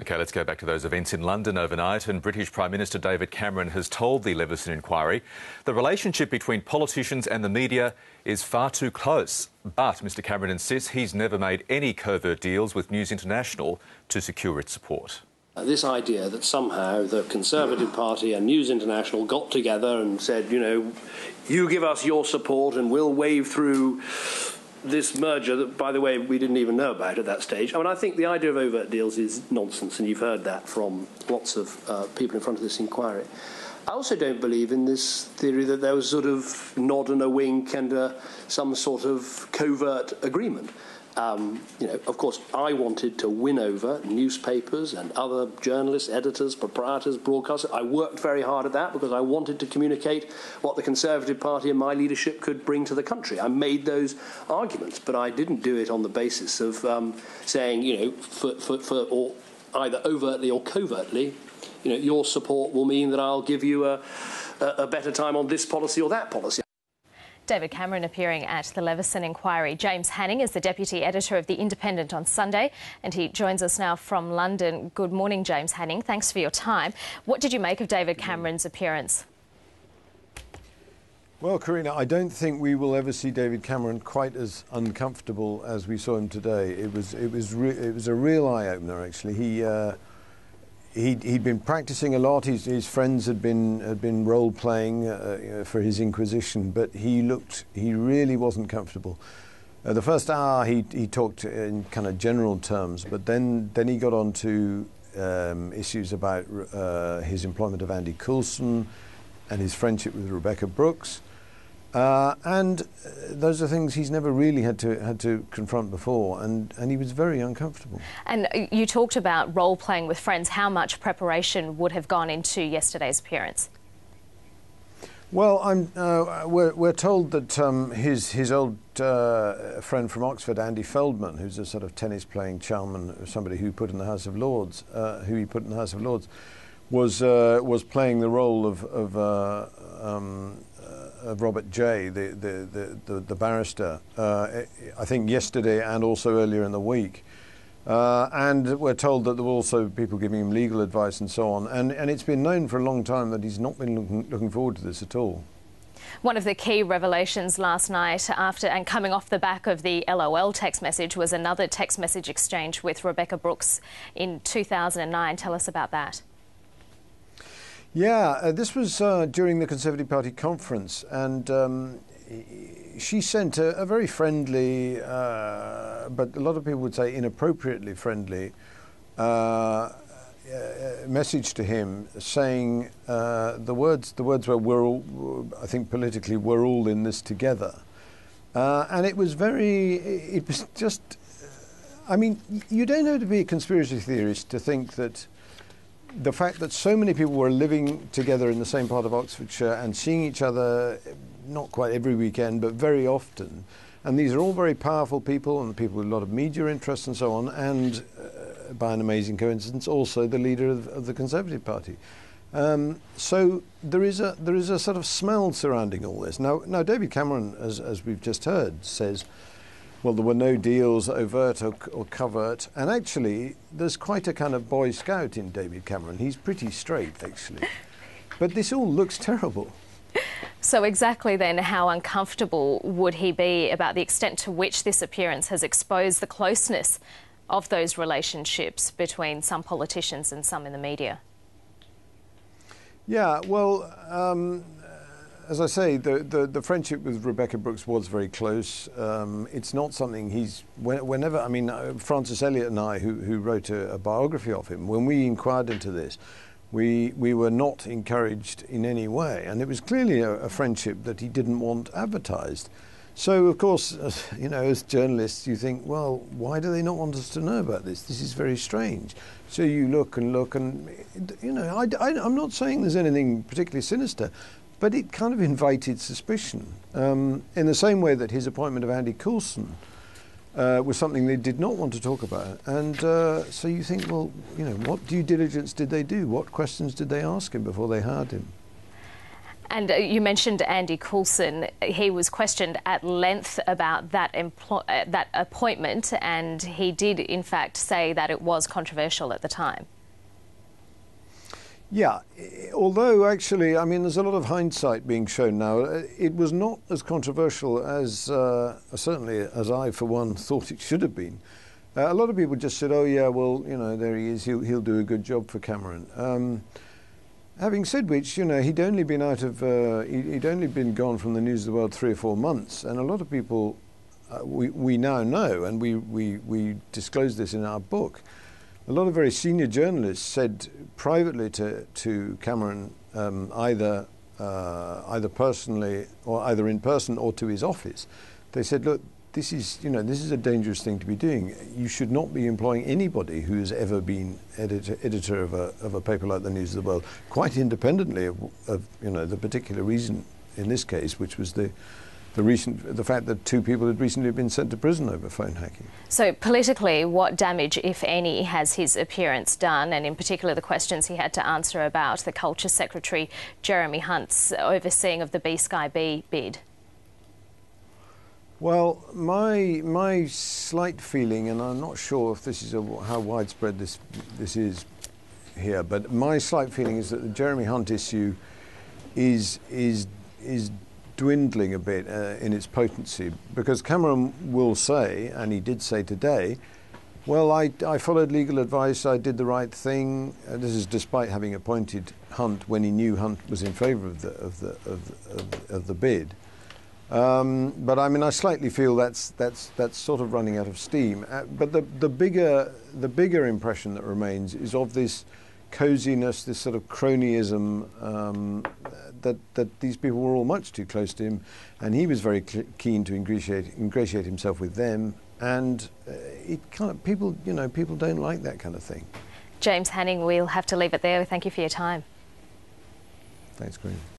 OK, let's go back to those events in London overnight. And British Prime Minister David Cameron has told the Leveson inquiry the relationship between politicians and the media is far too close. But Mr Cameron insists he's never made any covert deals with News International to secure its support. This idea that somehow the Conservative Party and News International got together and said, you know, you give us your support and we'll wave through this merger that, by the way, we didn't even know about at that stage. I mean, I think the idea of overt deals is nonsense, and you've heard that from lots of people in front of this inquiry. I also don't believe in this theory that there was sort of nod and a wink and some sort of covert agreement. You know, of course, I wanted to win over newspapers and other journalists, editors, proprietors, broadcasters. I worked very hard at that because I wanted to communicate what the Conservative Party and my leadership could bring to the country. I made those arguments, but I didn't do it on the basis of saying, you know, for either overtly or covertly, you know, your support will mean that I'll give you a better time on this policy or that policy. David Cameron appearing at the Leveson inquiry. James Hanning is the Deputy Editor of The Independent on Sunday, and he joins us now from London. Good morning, James Hanning. Thanks for your time. What did you make of David Cameron's appearance? Well, Karina, I don't think we will ever see David Cameron quite as uncomfortable as we saw him today. It was a real eye-opener, actually. He'd been practicing a lot. His friends had been role playing for his Inquisition, but he really wasn't comfortable. The first hour he talked in kind of general terms, but then he got on to issues about his employment of Andy Coulson and his friendship with Rebekah Brooks. And those are things he's never really had to confront before, and he was very uncomfortable. And you talked about role-playing with friends. How much preparation would have gone into yesterday's appearance? Well, we're told that his old friend from Oxford, Andy Feldman, who's a sort of tennis-playing charman, somebody who put in the House of Lords, was playing the role of Robert Jay, the barrister, I think yesterday and also earlier in the week. And we're told that there were also people giving him legal advice and so on. And it's been known for a long time that he's not been looking forward to this at all. One of the key revelations last night, after and coming off the back of the LOL text message, was another text message exchange with Rebekah Brooks in 2009. Tell us about that. Yeah, this was during the Conservative Party conference, and she sent a very friendly, but a lot of people would say inappropriately friendly, message to him, saying the words were, "We're all, I think politically, we're all in this together," and it was just, I mean, you don't have to be a conspiracy theorist to think that the fact that so many people were living together in the same part of Oxfordshire and seeing each other not quite every weekend but very often, and these are all very powerful people and people with a lot of media interests and so on, and by an amazing coincidence also the leader of the Conservative Party. So there is a sort of smell surrounding all this. Now David Cameron, as we've just heard, says, well, there were no deals, overt or covert, and actually there's quite a kind of Boy Scout in David Cameron. He's pretty straight, actually. But this all looks terrible. So exactly then, how uncomfortable would he be about the extent to which this appearance has exposed the closeness of those relationships between some politicians and some in the media? Yeah, well, as I say, the friendship with Rebekah Brooks was very close. It's not something whenever, I mean, Francis Elliott and I, who wrote a biography of him, when we inquired into this, we were not encouraged in any way. And it was clearly a friendship that he didn't want advertised. So, of course, you know, as journalists, you think, well, why do they not want us to know about this? This is very strange. So you look, and, you know, I'm not saying there's anything particularly sinister, but it kind of invited suspicion, in the same way that his appointment of Andy Coulson was something they did not want to talk about. And so you think, well, you know, what due diligence did they do? What questions did they ask him before they hired him? And you mentioned Andy Coulson. He was questioned at length about that appointment, and he did, in fact, say that it was controversial at the time. Yeah, although actually, I mean, there's a lot of hindsight being shown now. It was not as controversial as, certainly as I, for one, thought it should have been. A lot of people just said, oh yeah, well, you know, there he is, he'll do a good job for Cameron. Having said which, you know, he'd only been gone from the News of the World 3 or 4 months, and a lot of people, we now know, and we disclosed this in our book, a lot of very senior journalists said privately to Cameron, either personally or either in person or to his office, they said, look, this is a dangerous thing to be doing. You should not be employing anybody who has ever been editor of a paper like the News of the World, quite independently of the particular reason in this case, which was the fact that 2 people had recently been sent to prison over phone hacking. So politically, what damage, if any, has his appearance done, and in particular the questions he had to answer about the Culture Secretary Jeremy Hunt's overseeing of the B-Sky-B bid? Well, my slight feeling, and I'm not sure if this is how widespread this is here, but my slight feeling is that the Jeremy Hunt issue is dwindling a bit in its potency, because Cameron will say, and he did say today, well, I followed legal advice, I did the right thing. This is despite having appointed Hunt when he knew Hunt was in favour of the bid. But I mean, I slightly feel that's sort of running out of steam. But the bigger impression that remains is of this coziness, this sort of cronyism, that these people were all much too close to him, and he was very keen to ingratiate himself with them, and people don't like that kind of thing. James Hanning, we'll have to leave it there. Thank you for your time. Thanks, Green.